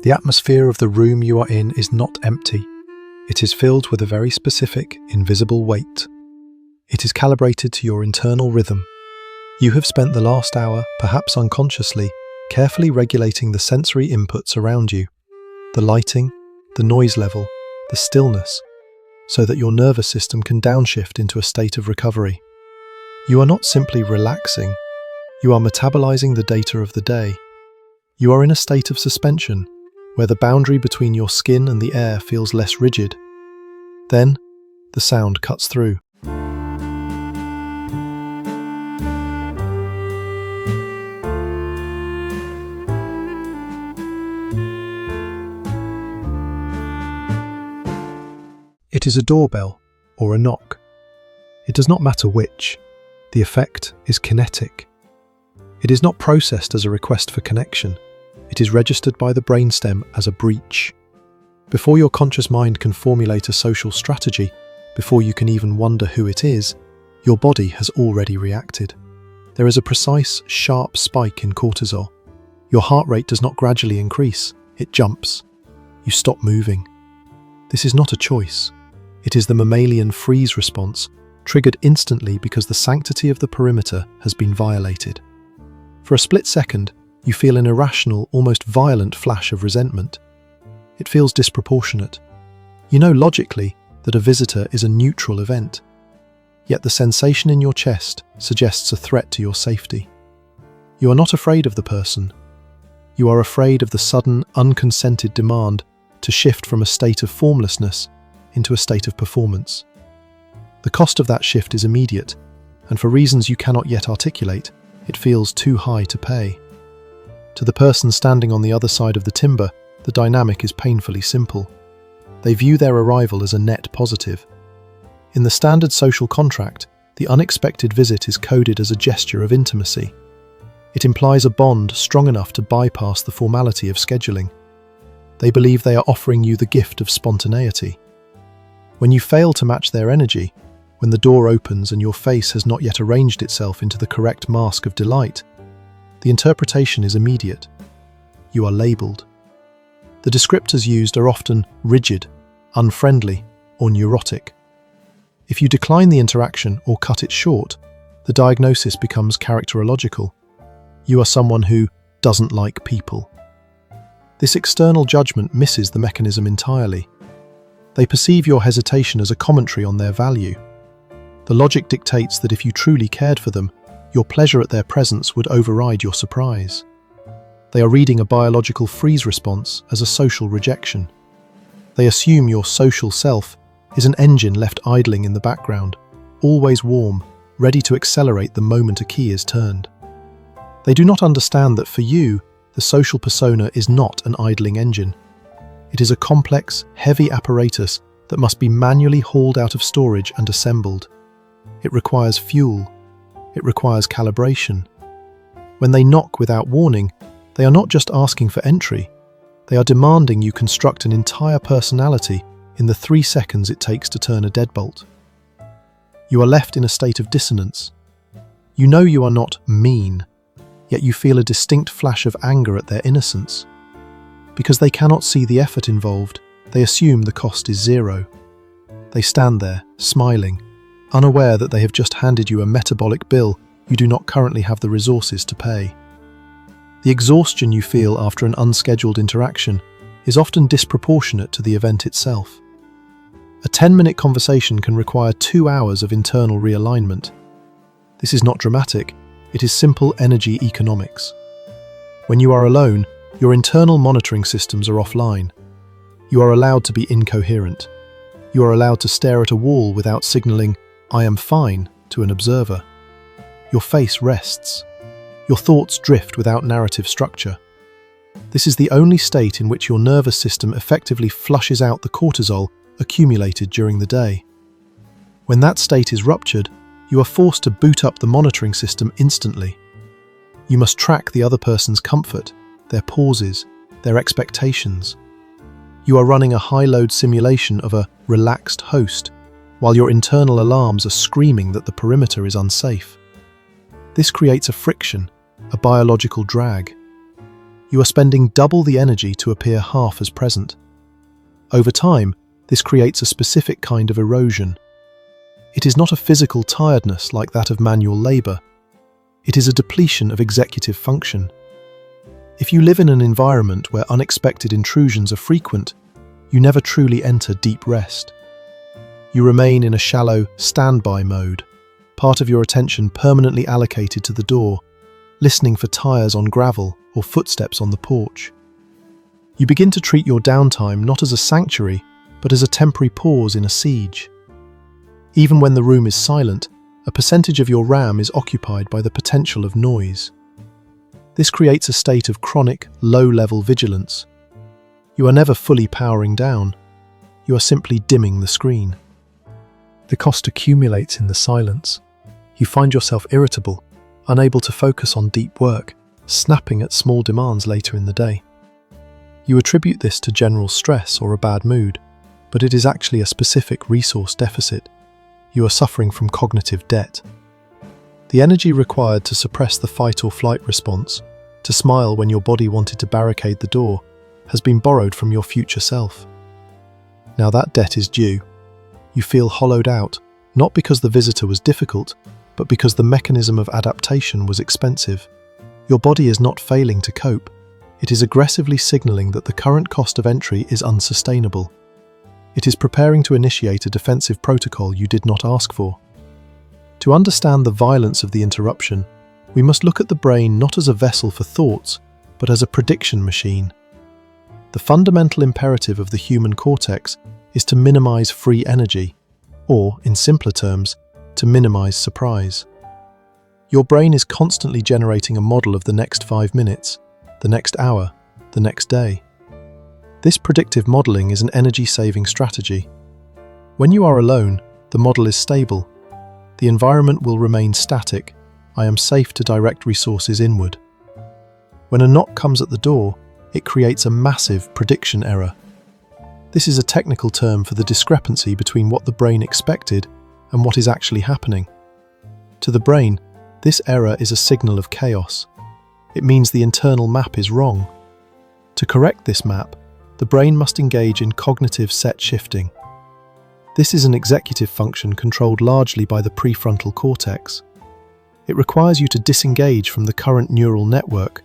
The atmosphere of the room you are in is not empty. It is filled with a very specific, invisible weight. It is calibrated to your internal rhythm. You have spent the last hour, perhaps unconsciously, carefully regulating the sensory inputs around you, the lighting, the noise level, the stillness, so that your nervous system can downshift into a state of recovery. You are not simply relaxing, you are metabolizing the data of the day. You are in a state of suspension, where the boundary between your skin and the air feels less rigid. Then, the sound cuts through. It is a doorbell or a knock. It does not matter which. The effect is kinetic. It is not processed as a request for connection. It is registered by the brainstem as a breach. Before your conscious mind can formulate a social strategy, before you can even wonder who it is, your body has already reacted. There is a precise, sharp spike in cortisol. Your heart rate does not gradually increase, it jumps. You stop moving. This is not a choice. It is the mammalian freeze response, triggered instantly because the sanctity of the perimeter has been violated. For a split second, you feel an irrational, almost violent flash of resentment. It feels disproportionate. You know logically that a visitor is a neutral event, yet the sensation in your chest suggests a threat to your safety. You are not afraid of the person. You are afraid of the sudden, unconsented demand to shift from a state of formlessness into a state of performance. The cost of that shift is immediate, and for reasons you cannot yet articulate, it feels too high to pay. To the person standing on the other side of the timber, the dynamic is painfully simple. They view their arrival as a net positive. In the standard social contract, the unexpected visit is coded as a gesture of intimacy. It implies a bond strong enough to bypass the formality of scheduling. They believe they are offering you the gift of spontaneity. When you fail to match their energy, when the door opens and your face has not yet arranged itself into the correct mask of delight, the interpretation is immediate. You are labelled. The descriptors used are often rigid, unfriendly, or neurotic. If you decline the interaction or cut it short, the diagnosis becomes characterological. You are someone who doesn't like people. This external judgment misses the mechanism entirely. They perceive your hesitation as a commentary on their value. The logic dictates that if you truly cared for them, your pleasure at their presence would override your surprise. They are reading a biological freeze response as a social rejection. They assume your social self is an engine left idling in the background, always warm, ready to accelerate the moment a key is turned. They do not understand that for you, the social persona is not an idling engine. It is a complex, heavy apparatus that must be manually hauled out of storage and assembled. It requires fuel. It requires calibration. When they knock without warning, they are not just asking for entry. They are demanding you construct an entire personality in the 3 seconds it takes to turn a deadbolt. You are left in a state of dissonance. You know you are not mean, yet you feel a distinct flash of anger at their innocence. Because they cannot see the effort involved, they assume the cost is zero. They stand there, smiling, unaware that they have just handed you a metabolic bill you do not currently have the resources to pay. The exhaustion you feel after an unscheduled interaction is often disproportionate to the event itself. A 10-minute conversation can require 2 hours of internal realignment. This is not dramatic, it is simple energy economics. When you are alone, your internal monitoring systems are offline. You are allowed to be incoherent. You are allowed to stare at a wall without signaling, "I am fine," to an observer. Your face rests. Your thoughts drift without narrative structure. This is the only state in which your nervous system effectively flushes out the cortisol accumulated during the day. When that state is ruptured, you are forced to boot up the monitoring system instantly. You must track the other person's comfort, their pauses, their expectations. You are running a high-load simulation of a relaxed host, while your internal alarms are screaming that the perimeter is unsafe. This creates a friction, a biological drag. You are spending double the energy to appear half as present. Over time, this creates a specific kind of erosion. It is not a physical tiredness like that of manual labor. It is a depletion of executive function. If you live in an environment where unexpected intrusions are frequent, you never truly enter deep rest. You remain in a shallow standby mode, part of your attention permanently allocated to the door, listening for tires on gravel or footsteps on the porch. You begin to treat your downtime not as a sanctuary, but as a temporary pause in a siege. Even when the room is silent, a percentage of your RAM is occupied by the potential of noise. This creates a state of chronic, low-level vigilance. You are never fully powering down. You are simply dimming the screen. The cost accumulates in the silence. You find yourself irritable, unable to focus on deep work, snapping at small demands later in the day. You attribute this to general stress or a bad mood, but it is actually a specific resource deficit. You are suffering from cognitive debt. The energy required to suppress the fight or flight response, to smile when your body wanted to barricade the door, has been borrowed from your future self. Now that debt is due. You feel hollowed out, not because the visitor was difficult, but because the mechanism of adaptation was expensive. Your body is not failing to cope. It is aggressively signaling that the current cost of entry is unsustainable. It is preparing to initiate a defensive protocol you did not ask for. To understand the violence of the interruption, we must look at the brain not as a vessel for thoughts, but as a prediction machine. The fundamental imperative of the human cortex is to minimize free energy, or, in simpler terms, to minimize surprise. Your brain is constantly generating a model of the next 5 minutes, the next hour, the next day. This predictive modeling is an energy-saving strategy. When you are alone, the model is stable. The environment will remain static. I am safe to direct resources inward. When a knock comes at the door, it creates a massive prediction error. This is a technical term for the discrepancy between what the brain expected and what is actually happening. To the brain, this error is a signal of chaos. It means the internal map is wrong. To correct this map, the brain must engage in cognitive set shifting. This is an executive function controlled largely by the prefrontal cortex. It requires you to disengage from the current neural network,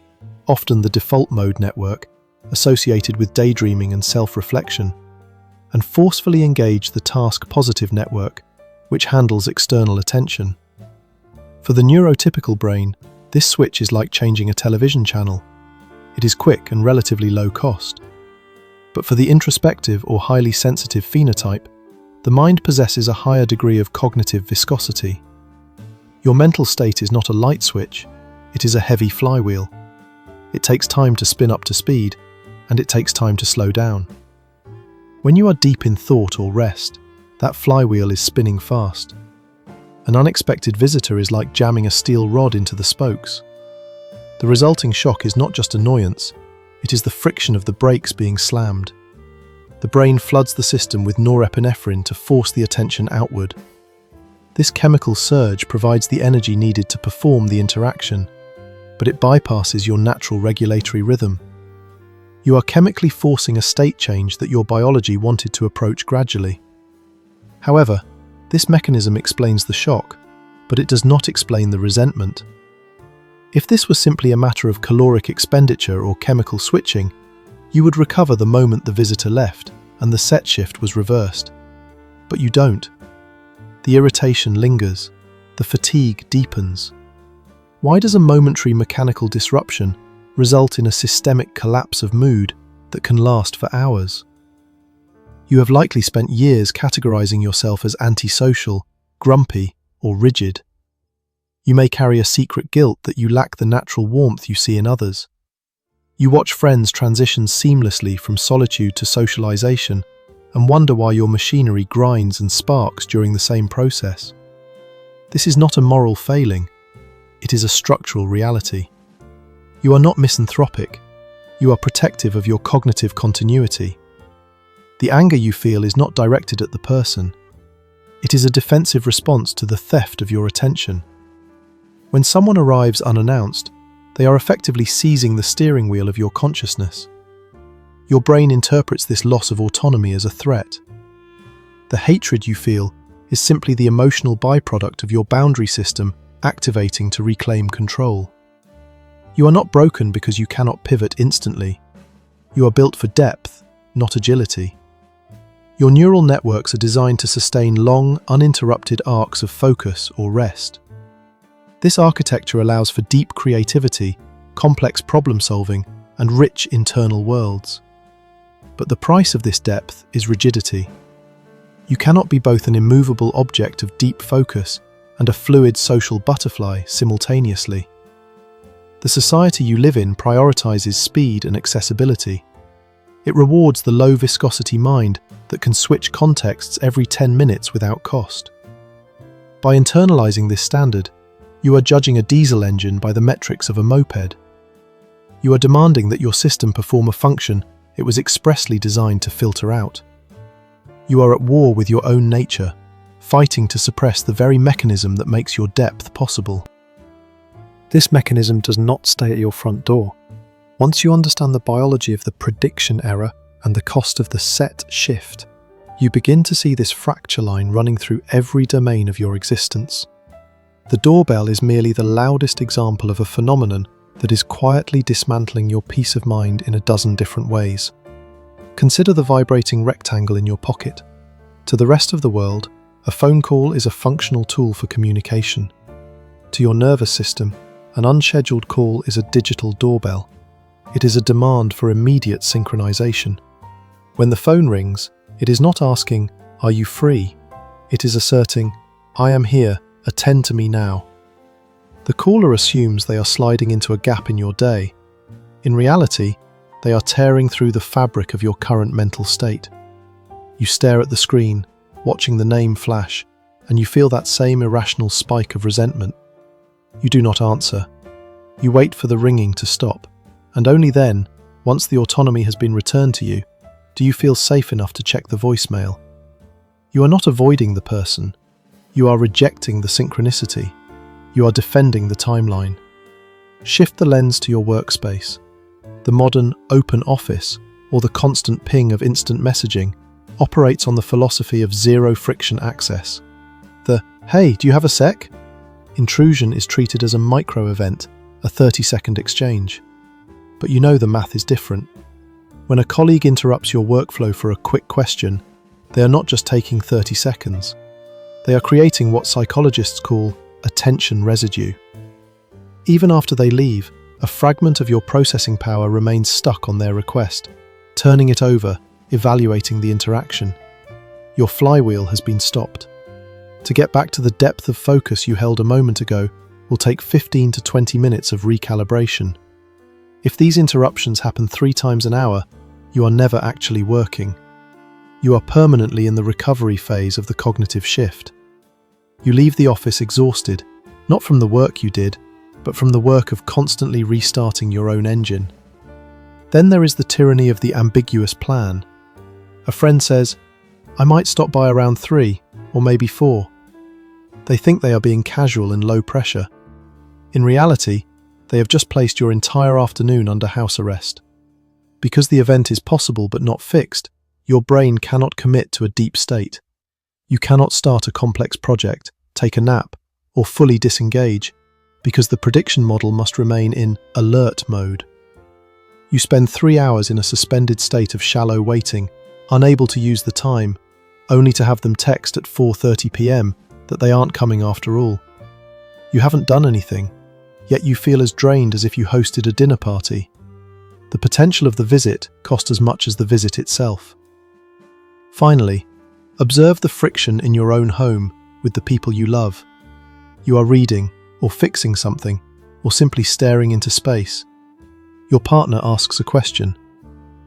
often the default mode network, associated with daydreaming and self-reflection, and forcefully engage the task-positive network, which handles external attention. For the neurotypical brain, this switch is like changing a television channel. It is quick and relatively low cost. But for the introspective or highly sensitive phenotype, the mind possesses a higher degree of cognitive viscosity. Your mental state is not a light switch, it is a heavy flywheel. It takes time to spin up to speed, and it takes time to slow down. When you are deep in thought or rest, that flywheel is spinning fast. An unexpected visitor is like jamming a steel rod into the spokes. The resulting shock is not just annoyance, it is the friction of the brakes being slammed. The brain floods the system with norepinephrine to force the attention outward. This chemical surge provides the energy needed to perform the interaction, but it bypasses your natural regulatory rhythm. You are chemically forcing a state change that your biology wanted to approach gradually. However, this mechanism explains the shock, but it does not explain the resentment. If this was simply a matter of caloric expenditure or chemical switching, you would recover the moment the visitor left and the set shift was reversed. But you don't. The irritation lingers. The fatigue deepens. Why does a momentary mechanical disruption result in a systemic collapse of mood that can last for hours? You have likely spent years categorizing yourself as antisocial, grumpy, or rigid. You may carry a secret guilt that you lack the natural warmth you see in others. You watch friends transition seamlessly from solitude to socialization and wonder why your machinery grinds and sparks during the same process. This is not a moral failing, it is a structural reality. You are not misanthropic, you are protective of your cognitive continuity. The anger you feel is not directed at the person. It is a defensive response to the theft of your attention. When someone arrives unannounced, They are effectively seizing the steering wheel of your consciousness. Your brain interprets this loss of autonomy as a threat. The hatred you feel is simply the emotional byproduct of your boundary system activating to reclaim control. You are not broken because you cannot pivot instantly. You are built for depth, not agility. Your neural networks are designed to sustain long, uninterrupted arcs of focus or rest. This architecture allows for deep creativity, complex problem-solving, and rich internal worlds. But the price of this depth is rigidity. You cannot be both an immovable object of deep focus and a fluid social butterfly simultaneously. The society you live in prioritizes speed and accessibility. It rewards the low-viscosity mind that can switch contexts every 10 minutes without cost. By internalizing this standard, you are judging a diesel engine by the metrics of a moped. You are demanding that your system perform a function it was expressly designed to filter out. You are at war with your own nature, fighting to suppress the very mechanism that makes your depth possible. This mechanism does not stay at your front door. Once you understand the biology of the prediction error and the cost of the set shift, you begin to see this fracture line running through every domain of your existence. The doorbell is merely the loudest example of a phenomenon that is quietly dismantling your peace of mind in a dozen different ways. Consider the vibrating rectangle in your pocket. To the rest of the world, a phone call is a functional tool for communication. To your nervous system, an unscheduled call is a digital doorbell. It is a demand for immediate synchronization. When the phone rings, it is not asking, "Are you free?" It is asserting, "I am here, attend to me now." The caller assumes they are sliding into a gap in your day. In reality, they are tearing through the fabric of your current mental state. You stare at the screen, watching the name flash, and you feel that same irrational spike of resentment. You do not answer. You wait for the ringing to stop, and only then, once the autonomy has been returned to you, do you feel safe enough to check the voicemail. You are not avoiding the person. You are rejecting the synchronicity. You are defending the timeline. Shift the lens to your workspace. The modern open office, or the constant ping of instant messaging, operates on the philosophy of zero-friction access. The "Hey, do you have a sec?" intrusion is treated as a micro-event, a 30-second exchange. But you know the math is different. When a colleague interrupts your workflow for a quick question, they are not just taking 30 seconds. They are creating what psychologists call attention residue. Even after they leave, a fragment of your processing power remains stuck on their request, turning it over, evaluating the interaction. Your flywheel has been stopped. To get back to the depth of focus you held a moment ago will take 15 to 20 minutes of recalibration. If these interruptions happen 3 times an hour, you are never actually working. You are permanently in the recovery phase of the cognitive shift. You leave the office exhausted, not from the work you did, but from the work of constantly restarting your own engine. Then there is the tyranny of the ambiguous plan. A friend says, "I might stop by around 3, or maybe 4. They think they are being casual and low pressure. In reality, they have just placed your entire afternoon under house arrest. Because the event is possible but not fixed, your brain cannot commit to a deep state. You cannot start a complex project, take a nap, or fully disengage, because the prediction model must remain in alert mode. You spend 3 hours in a suspended state of shallow waiting, unable to use the time, only to have them text at 4:30 p.m. that they aren't coming after all. You haven't done anything, yet you feel as drained as if you hosted a dinner party. The potential of the visit cost as much as the visit itself. Finally, observe the friction in your own home with the people you love. You are reading, or fixing something, or simply staring into space. Your partner asks a question.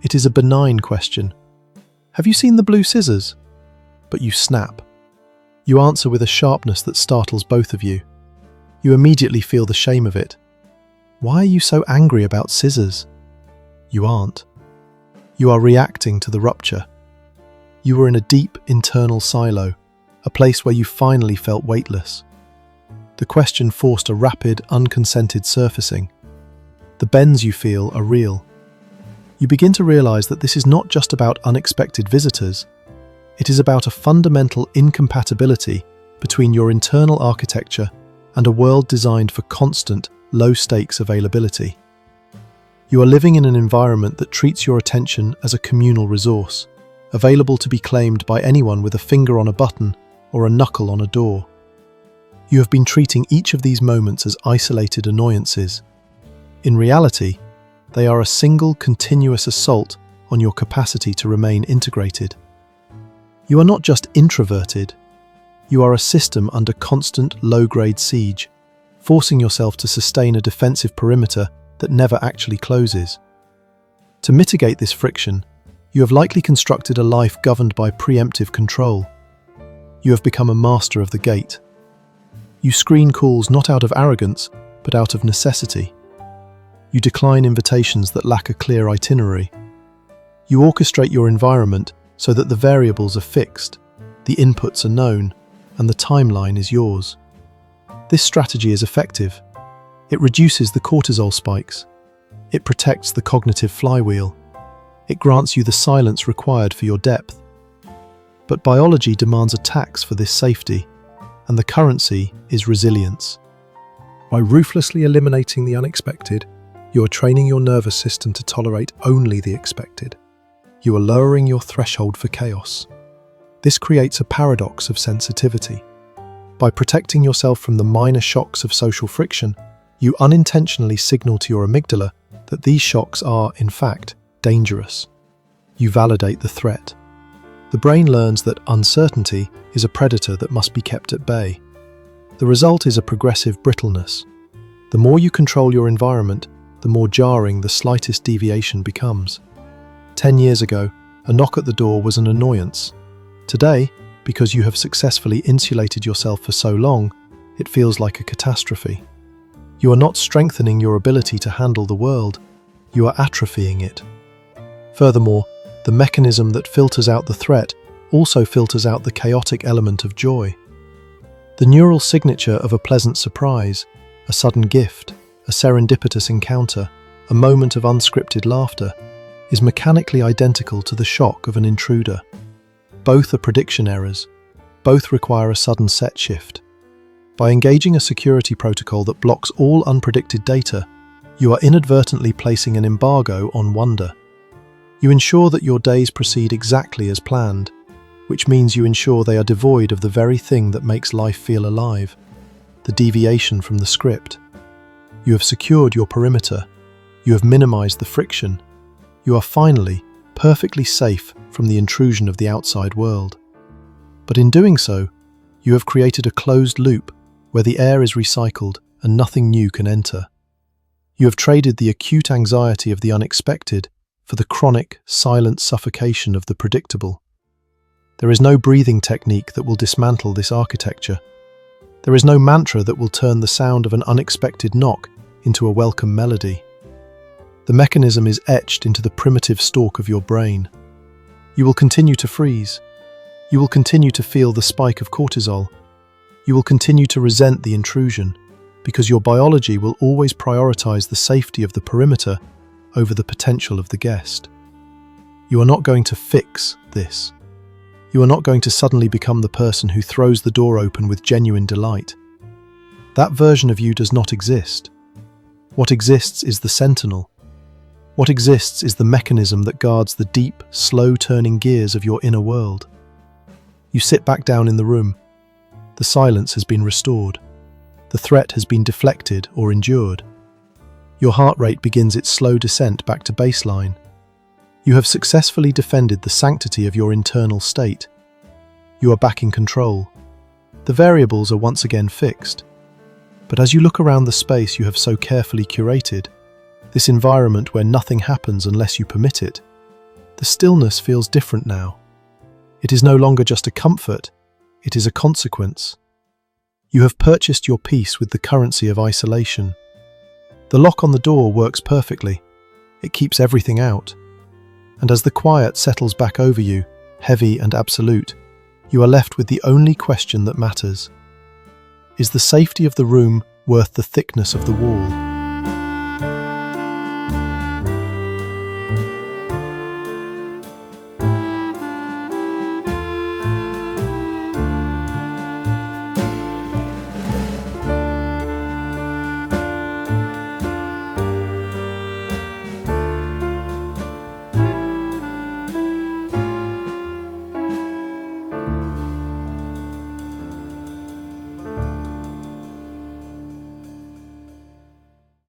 It is a benign question. "Have you seen the blue scissors?" But you snap. You answer with a sharpness that startles both of you. You immediately feel the shame of it. Why are you so angry about scissors? You aren't. You are reacting to the rupture. You were in a deep internal silo, a place where you finally felt weightless. The question forced a rapid, unconsented surfacing. The bends you feel are real. You begin to realize that this is not just about unexpected visitors. It is about a fundamental incompatibility between your internal architecture and a world designed for constant, low-stakes availability. You are living in an environment that treats your attention as a communal resource, available to be claimed by anyone with a finger on a button or a knuckle on a door. You have been treating each of these moments as isolated annoyances. In reality, they are a single continuous assault on your capacity to remain integrated. You are not just introverted, you are a system under constant low-grade siege, forcing yourself to sustain a defensive perimeter that never actually closes. To mitigate this friction, you have likely constructed a life governed by preemptive control. You have become a master of the gate. You screen calls not out of arrogance, but out of necessity. You decline invitations that lack a clear itinerary. You orchestrate your environment so that the variables are fixed, the inputs are known, and the timeline is yours. This strategy is effective. It reduces the cortisol spikes. It protects the cognitive flywheel. It grants you the silence required for your depth. But biology demands a tax for this safety, and the currency is resilience. By ruthlessly eliminating the unexpected, you are training your nervous system to tolerate only the expected. You are lowering your threshold for chaos. This creates a paradox of sensitivity. By protecting yourself from the minor shocks of social friction, you unintentionally signal to your amygdala that these shocks are, in fact, dangerous. You validate the threat. The brain learns that uncertainty is a predator that must be kept at bay. The result is a progressive brittleness. The more you control your environment, the more jarring the slightest deviation becomes. 10 years ago, a knock at the door was an annoyance. Today, because you have successfully insulated yourself for so long, it feels like a catastrophe. You are not strengthening your ability to handle the world, you are atrophying it. Furthermore, the mechanism that filters out the threat also filters out the chaotic element of joy. The neural signature of a pleasant surprise, a sudden gift, a serendipitous encounter, a moment of unscripted laughter, is mechanically identical to the shock of an intruder. Both are prediction errors. Both require a sudden set shift. By engaging a security protocol that blocks all unpredicted data, you are inadvertently placing an embargo on wonder. You ensure that your days proceed exactly as planned, which means you ensure they are devoid of the very thing that makes life feel alive, the deviation from the script. You have secured your perimeter. You have minimized the friction. You are finally perfectly safe from the intrusion of the outside world. But in doing so, you have created a closed loop where the air is recycled and nothing new can enter. You have traded the acute anxiety of the unexpected for the chronic, silent suffocation of the predictable. There is no breathing technique that will dismantle this architecture. There is no mantra that will turn the sound of an unexpected knock into a welcome melody. The mechanism is etched into the primitive stalk of your brain. You will continue to freeze. You will continue to feel the spike of cortisol. You will continue to resent the intrusion, because your biology will always prioritize the safety of the perimeter over the potential of the guest. You are not going to fix this. You are not going to suddenly become the person who throws the door open with genuine delight. That version of you does not exist. What exists is the sentinel. What exists is the mechanism that guards the deep, slow-turning gears of your inner world. You sit back down in the room. The silence has been restored. The threat has been deflected or endured. Your heart rate begins its slow descent back to baseline. You have successfully defended the sanctity of your internal state. You are back in control. The variables are once again fixed. But as you look around the space you have so carefully curated, this environment where nothing happens unless you permit it, the stillness feels different now. It is no longer just a comfort, it is a consequence. You have purchased your peace with the currency of isolation. The lock on the door works perfectly. It keeps everything out. And as the quiet settles back over you, heavy and absolute, you are left with the only question that matters. Is the safety of the room worth the thickness of the wall?